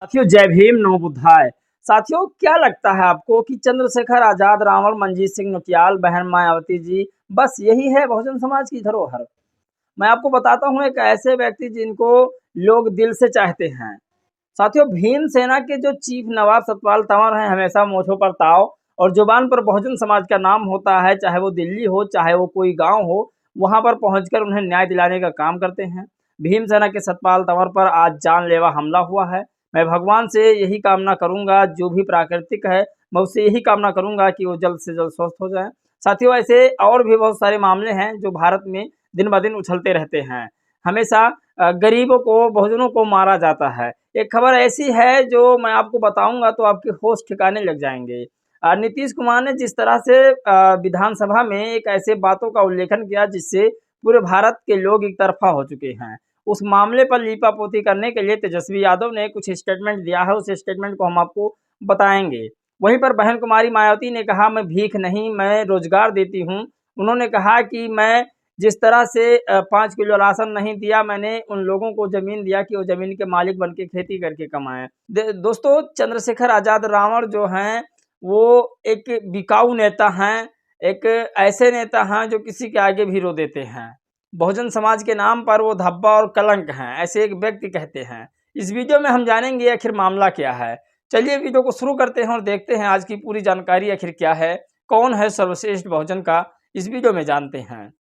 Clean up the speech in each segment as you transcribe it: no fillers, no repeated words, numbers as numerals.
साथियों जय भीम नमो बुद्धाय। साथियों क्या लगता है आपको कि चंद्रशेखर आजाद, रावण, मंजीत सिंह नौटियाल, बहन मायावती जी बस यही है बहुजन समाज की धरोहर? मैं आपको बताता हूँ एक ऐसे व्यक्ति जिनको लोग दिल से चाहते हैं। साथियों भीम सेना के जो चीफ नवाब सतपाल तंवर हैं, हमेशा मोछों पर ताव और जुबान पर बहुजन समाज का नाम होता है। चाहे वो दिल्ली हो, चाहे वो कोई गांव हो, वहां पर पहुंचकर उन्हें न्याय दिलाने का काम करते हैं। भीम सेना के सतपाल तंवर पर आज जानलेवा हमला हुआ है। मैं भगवान से यही कामना करूंगा, जो भी प्राकृतिक है मैं उससे यही कामना करूंगा कि वो जल्द से जल्द स्वस्थ हो जाए। साथियों ऐसे और भी बहुत सारे मामले हैं जो भारत में दिन ब दिन उछलते रहते हैं। हमेशा गरीबों को, बहुजनों को मारा जाता है। एक खबर ऐसी है जो मैं आपको बताऊंगा तो आपके होश ठिकाने लग जाएंगे। नीतीश कुमार ने जिस तरह से विधानसभा में एक ऐसे बातों का उल्लेखन किया जिससे पूरे भारत के लोग एक तरफा हो चुके हैं। उस मामले पर लीपापोती करने के लिए तेजस्वी यादव ने कुछ स्टेटमेंट दिया है। उस स्टेटमेंट को हम आपको बताएंगे। वहीं पर बहन कुमारी मायावती ने कहा, मैं भीख नहीं, मैं रोजगार देती हूँ। उन्होंने कहा कि मैं जिस तरह से 5 किलो राशन नहीं दिया, मैंने उन लोगों को जमीन दिया कि वो जमीन के मालिक बन के खेती करके कमाएं। दोस्तों चंद्रशेखर आजाद रावण जो हैं वो एक बिकाऊ नेता हैं, एक ऐसे नेता हैं जो किसी के आगे भी रो देते हैं। बहुजन समाज के नाम पर वो धब्बा और कलंक हैं, ऐसे एक व्यक्ति कहते हैं। इस वीडियो में हम जानेंगे आखिर मामला क्या है। चलिए वीडियो को शुरू करते हैं और देखते हैं आज की पूरी जानकारी आखिर क्या है, कौन है सर्वश्रेष्ठ बहुजन का, इस वीडियो में जानते हैं।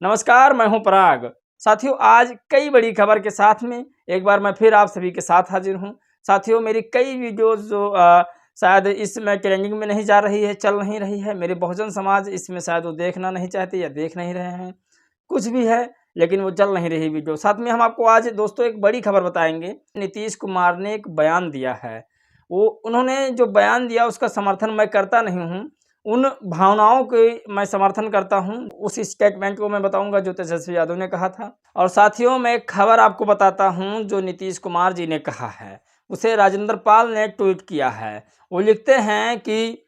नमस्कार, मैं हूं पराग। साथियों आज कई बड़ी खबर के साथ में एक बार मैं फिर आप सभी के साथ हाजिर हूं। साथियों मेरी कई वीडियोस जो शायद इसमें ट्रेंडिंग में नहीं जा रही है, चल नहीं रही है, मेरे बहुजन समाज इसमें शायद वो देखना नहीं चाहते या देख नहीं रहे हैं, कुछ भी है, लेकिन वो चल नहीं रही वीडियो। साथ में हम आपको आज दोस्तों एक बड़ी खबर बताएंगे। नीतीश कुमार ने एक बयान दिया है। वो उन्होंने जो बयान दिया उसका समर्थन मैं करता नहीं हूँ, उन भावनाओं के मैं समर्थन करता हूं। उस स्टेटमेंट को मैं बताऊंगा जो तेजस्वी यादव ने कहा था। और साथियों मैं एक खबर आपको बताता हूं जो नीतीश कुमार जी ने कहा है, उसे राजेंद्र पाल ने ट्वीट किया है। वो लिखते हैं कि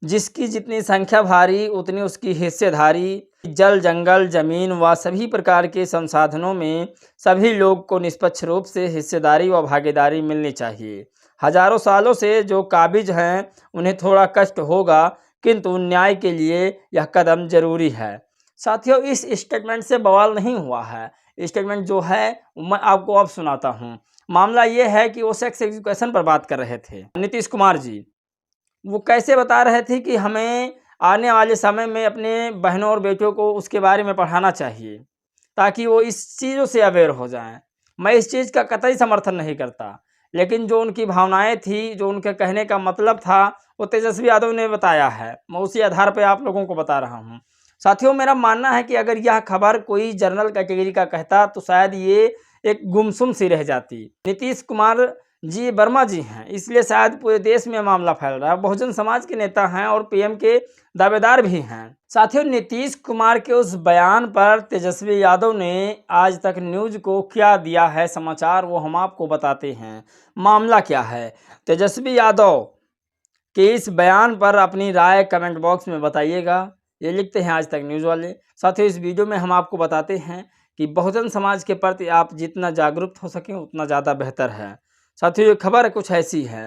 जिसकी जितनी संख्या भारी उतनी उसकी हिस्सेदारी। जल, जंगल, जमीन व सभी प्रकार के संसाधनों में सभी लोग को निष्पक्ष रूप से हिस्सेदारी व भागीदारी मिलनी चाहिए। हजारों सालों से जो काबिज हैं उन्हें थोड़ा कष्ट होगा, किंतु न्याय के लिए यह कदम जरूरी है। साथियों इस स्टेटमेंट से बवाल नहीं हुआ है। स्टेटमेंट जो है मैं आपको अब सुनाता हूँ। मामला ये है कि वो सेक्स एजुकेशन पर बात कर रहे थे नीतीश कुमार जी। वो कैसे बता रहे थे कि हमें आने वाले समय में अपने बहनों और बेटियों को उसके बारे में पढ़ाना चाहिए ताकि वो इस चीज़ों से अवेयर हो जाएं। मैं इस चीज़ का कतई समर्थन नहीं करता, लेकिन जो उनकी भावनाएं थी, जो उनके कहने का मतलब था, वो तेजस्वी यादव ने बताया है। मैं उसी आधार पर आप लोगों को बता रहा हूँ। साथियों मेरा मानना है कि अगर यह खबर कोई जनरल कैटेगरी का कहता तो शायद ये एक गुमसुम सी रह जाती। नीतीश कुमार जी वर्मा जी हैं, इसलिए शायद पूरे देश में मामला फैल रहा है। बहुजन समाज के नेता हैं और पीएम के दावेदार भी हैं। साथियों नीतीश कुमार के उस बयान पर तेजस्वी यादव ने आज तक न्यूज को क्या दिया है समाचार, वो हम आपको बताते हैं। मामला क्या है, तेजस्वी यादव के इस बयान पर अपनी राय कमेंट बॉक्स में बताइएगा। ये लिखते हैं आज तक न्यूज़ वाले। साथियों इस वीडियो में हम आपको बताते हैं कि बहुजन समाज के प्रति आप जितना जागरूक हो सकें उतना ज़्यादा बेहतर है। साथियों ये खबर कुछ ऐसी है।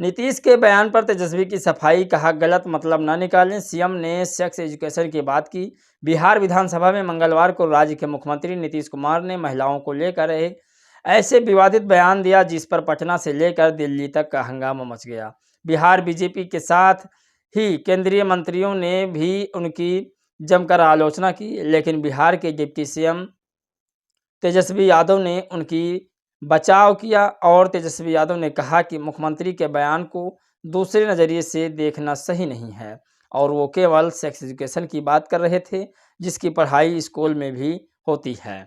नीतीश के बयान पर तेजस्वी की सफाई, कहा गलत मतलब न निकालें। सीएम ने सेक्स एजुकेशन की बात की। बिहार विधानसभा में मंगलवार को राज्य के मुख्यमंत्री नीतीश कुमार ने महिलाओं को लेकर एक ऐसे विवादित बयान दिया जिस पर पटना से लेकर दिल्ली तक का हंगामा मच गया। बिहार बीजेपी के साथ ही केंद्रीय मंत्रियों ने भी उनकी जमकर आलोचना की, लेकिन बिहार के डिप्टी सीएम तेजस्वी यादव ने उनकी बचाव किया और तेजस्वी यादव ने कहा कि मुख्यमंत्री के बयान को दूसरे नज़रिए से देखना सही नहीं है और वो केवल सेक्स एजुकेशन की बात कर रहे थे जिसकी पढ़ाई स्कूल में भी होती है।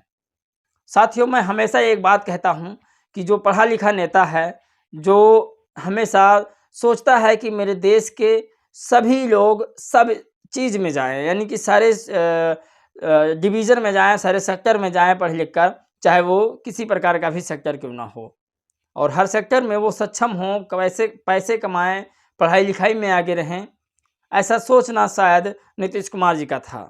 साथियों मैं हमेशा एक बात कहता हूँ कि जो पढ़ा लिखा नेता है, जो हमेशा सोचता है कि मेरे देश के सभी लोग सब चीज़ में जाएं, यानी कि सारे डिवीज़न में जाएं, सारे सेक्टर में जाएं पढ़ लिख कर, चाहे वो किसी प्रकार का भी सेक्टर क्यों ना हो, और हर सेक्टर में वो सक्षम हों, कैसे पैसे कमाएं, पढ़ाई लिखाई में आगे रहें। ऐसा सोचना शायद नीतीश कुमार जी का था।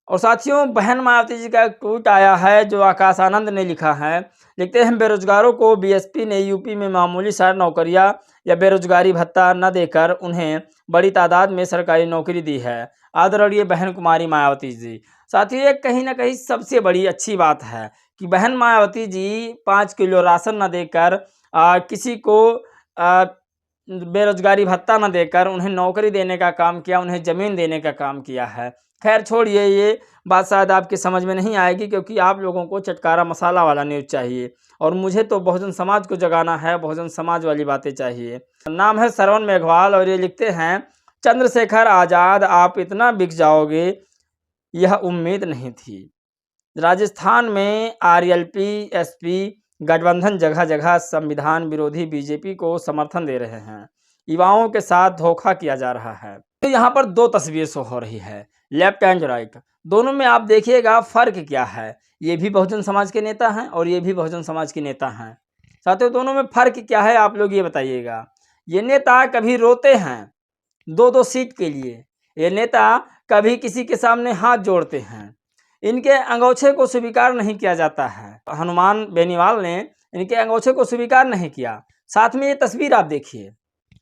और साथियों, बहन मायावती जी का एक ट्वीट आया है जो आकाश आनंद ने लिखा है। लिखते हैं, बेरोजगारों को बीएसपी ने यूपी में मामूली सा नौकरियां या बेरोजगारी भत्ता न देकर उन्हें बड़ी तादाद में सरकारी नौकरी दी है। आदरणीय बहन कुमारी मायावती जी। साथियों, ये कहीं ना कहीं सबसे बड़ी अच्छी बात है कि बहन मायावती जी 5 किलो राशन न देकर किसी को बेरोजगारी भत्ता न देकर उन्हें नौकरी देने का काम किया, उन्हें ज़मीन देने का काम किया है। खैर छोड़िए, ये बात शायद आपके समझ में नहीं आएगी क्योंकि आप लोगों को चटकारा मसाला वाला न्यूज़ चाहिए और मुझे तो बहुजन समाज को जगाना है, बहुजन समाज वाली बातें चाहिए। नाम है श्रवण मेघवाल और ये लिखते हैं, चंद्रशेखर आज़ाद आप इतना बिक जाओगे यह उम्मीद नहीं थी। राजस्थान में आरएलपी एसपी गठबंधन जगह जगह संविधान विरोधी बीजेपी को समर्थन दे रहे हैं। युवाओं के साथ धोखा किया जा रहा है। तो यहाँ पर दो तस्वीर शो हो रही है, लेफ्ट एंड राइट। दोनों में आप देखिएगा फर्क क्या है। ये भी बहुजन समाज के नेता हैं और ये भी बहुजन समाज के नेता हैं। साथियों, दोनों में फर्क क्या है आप लोग ये बताइएगा। ये नेता कभी रोते हैं 2-2 सीट के लिए, ये नेता कभी किसी के सामने हाथ जोड़ते हैं। इनके अंगोछे को स्वीकार नहीं किया जाता है। हनुमान बेनीवाल ने इनके अंगोछे को स्वीकार नहीं किया। साथ में ये तस्वीर आप देखिए,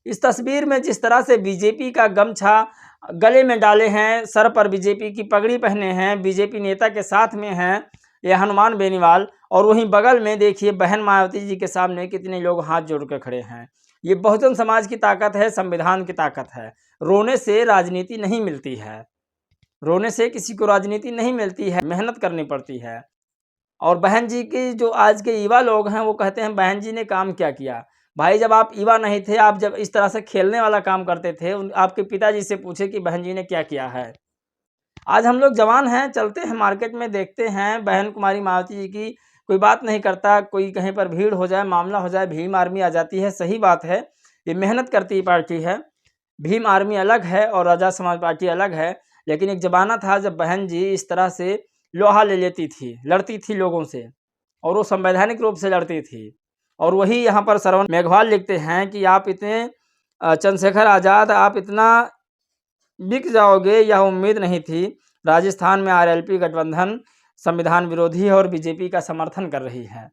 इस तस्वीर में जिस तरह से बीजेपी का गमछा गले में डाले हैं, सर पर बीजेपी की पगड़ी पहने हैं, बीजेपी नेता के साथ में हैं ये हनुमान बेनीवाल, और वहीं बगल में देखिए बहन मायावती जी के सामने कितने लोग हाथ जोड़ कर खड़े हैं। ये बहुजन समाज की ताकत है, संविधान की ताकत है। रोने से राजनीति नहीं मिलती है, रोने से किसी को राजनीति नहीं मिलती है, मेहनत करनी पड़ती है। और बहन जी की जो आज के युवा लोग हैं वो कहते हैं बहन जी ने काम क्या किया। भाई, जब आप युवा नहीं थे, आप जब इस तरह से खेलने वाला काम करते थे, आपके पिताजी से पूछे कि बहन जी ने क्या किया है। आज हम लोग जवान हैं, चलते हैं मार्केट में, देखते हैं बहन कुमारी मायावती जी की कोई बात नहीं करता, कोई कहीं पर भीड़ हो जाए, मामला हो जाए, भीम आर्मी आ जाती है। सही बात है, ये मेहनत करती पार्टी है। भीम आर्मी अलग है और आज़ाद समाज पार्टी अलग है। लेकिन एक ज़माना था जब बहन जी इस तरह से लोहा ले लेती थी, लड़ती थी लोगों से, और वो संवैधानिक रूप से लड़ती थी। और वही यहाँ पर श्रवण मेघवाल लिखते हैं कि आप इतने चंद्रशेखर आज़ाद आप इतना बिक जाओगे यह उम्मीद नहीं थी। राजस्थान में आरएलपी गठबंधन संविधान विरोधी है और बीजेपी का समर्थन कर रही है।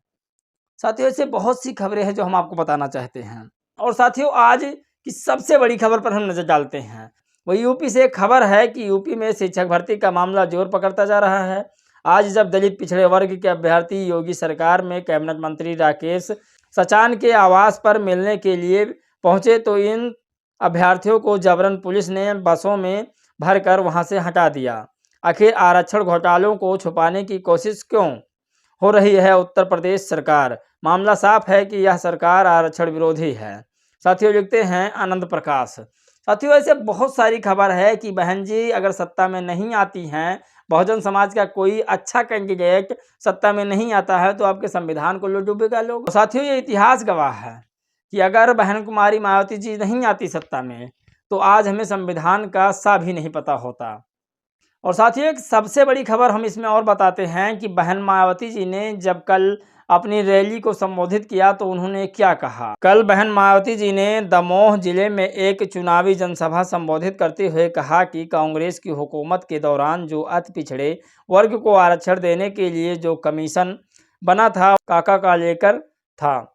साथियों, ऐसे बहुत सी खबरें हैं जो हम आपको बताना चाहते हैं। और साथियों, आज की सबसे बड़ी खबर पर हम नजर डालते हैं। वही यूपी से एक खबर है कि यूपी में शिक्षक भर्ती का मामला जोर पकड़ता जा रहा है। आज जब दलित पिछड़े वर्ग के अभ्यर्थी योगी सरकार में कैबिनेट मंत्री राकेश सचान के आवास पर मिलने के लिए पहुंचे तो इन अभ्यर्थियों को जबरन पुलिस ने बसों में भरकर वहां से हटा दिया। आखिर आरक्षण घोटालों को छुपाने की कोशिश क्यों हो रही है उत्तर प्रदेश सरकार? मामला साफ है कि यह सरकार आरक्षण विरोधी है। साथियों, लिखते हैं आनंद प्रकाश। साथियों, ऐसे बहुत सारी खबर है कि बहन जी अगर सत्ता में नहीं आती हैं, बहुजन समाज का कोई अच्छा कैंडिडेट सत्ता में नहीं आता है तो आपके संविधान को लूट डूबेगा लोग। साथियों, ये इतिहास गवाह है कि अगर बहन कुमारी मायावती जी नहीं आती सत्ता में तो आज हमें संविधान का सा भी नहीं पता होता। और साथियों, एक सबसे बड़ी खबर हम इसमें और बताते हैं कि बहन मायावती जी ने जब कल अपनी रैली को संबोधित किया तो उन्होंने क्या कहा। कल बहन मायावती जी ने दमोह जिले में एक चुनावी जनसभा संबोधित करते हुए कहा कि कांग्रेस की हुकूमत के दौरान जो अति पिछड़े वर्ग को आरक्षण देने के लिए जो कमीशन बना था काका का लेकर था,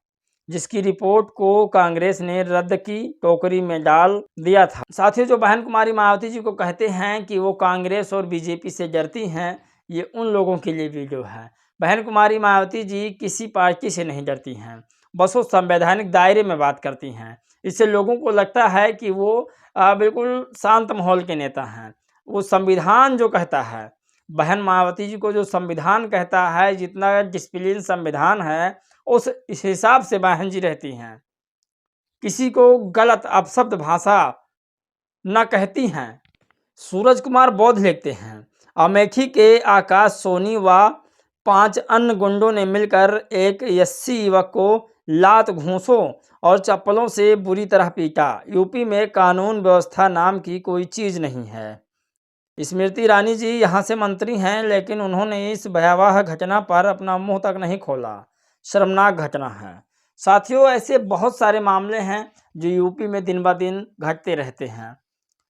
जिसकी रिपोर्ट को कांग्रेस ने रद्द की टोकरी में डाल दिया था। साथियों, जो बहन कुमारी मायावती जी को कहते हैं कि वो कांग्रेस और बीजेपी से डरती हैं, ये उन लोगों के लिए वीडियो है। बहन कुमारी मायावती जी किसी पार्टी से नहीं डरती हैं, बस वो संवैधानिक दायरे में बात करती हैं। इससे लोगों को लगता है कि वो बिल्कुल शांत माहौल के नेता हैं। वो संविधान जो कहता है, बहन मायावती जी को जो संविधान कहता है, जितना डिसिप्लिन संविधान है उस इस हिसाब से बहन जी रहती हैं। किसी को गलत अपशब्द भाषा न कहती हैं। सूरज कुमार बौद्ध लिखते हैं, अमेठी के आकाश सोनी व 5 अन्य गुंडों ने मिलकर एक 80 युवक को लात घूंसों और चप्पलों से बुरी तरह पीटा। यूपी में कानून व्यवस्था नाम की कोई चीज़ नहीं है। स्मृति ईरानी जी यहाँ से मंत्री हैं, लेकिन उन्होंने इस भयावह घटना पर अपना मुंह तक नहीं खोला। शर्मनाक घटना है। साथियों, ऐसे बहुत सारे मामले हैं जो यूपी में दिन ब दिन घटते रहते हैं।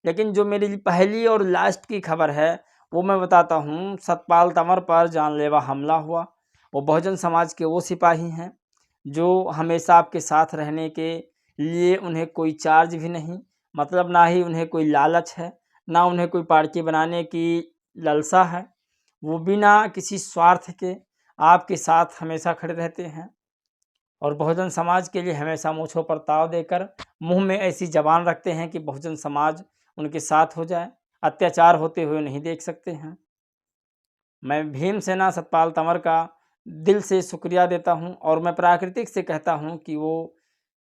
लेकिन जो मेरी पहली और लास्ट की खबर है वो मैं बताता हूँ। सतपाल तंवर पर जानलेवा हमला हुआ। वो बहुजन समाज के वो सिपाही हैं जो हमेशा आपके साथ रहने के लिए उन्हें कोई चार्ज भी नहीं, मतलब ना ही उन्हें कोई लालच है, ना उन्हें कोई पार्टी बनाने की लालसा है। वो बिना किसी स्वार्थ के आपके साथ हमेशा खड़े रहते हैं और बहुजन समाज के लिए हमेशा मूँछों पर ताव देकर मुँह में ऐसी ज़बान रखते हैं कि बहुजन समाज उनके साथ हो जाए, अत्याचार होते हुए नहीं देख सकते हैं। मैं भीमसेना सतपाल तंवर का दिल से शुक्रिया देता हूँ और मैं प्राकृतिक से कहता हूँ कि वो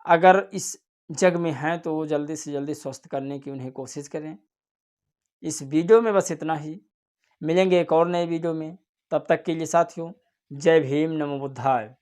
अगर इस जग में हैं तो वो जल्दी से जल्दी स्वस्थ करने की उन्हें कोशिश करें। इस वीडियो में बस इतना ही। मिलेंगे एक और नए वीडियो में। तब तक के लिए साथियों, जय भीम, नमो बुद्धाय।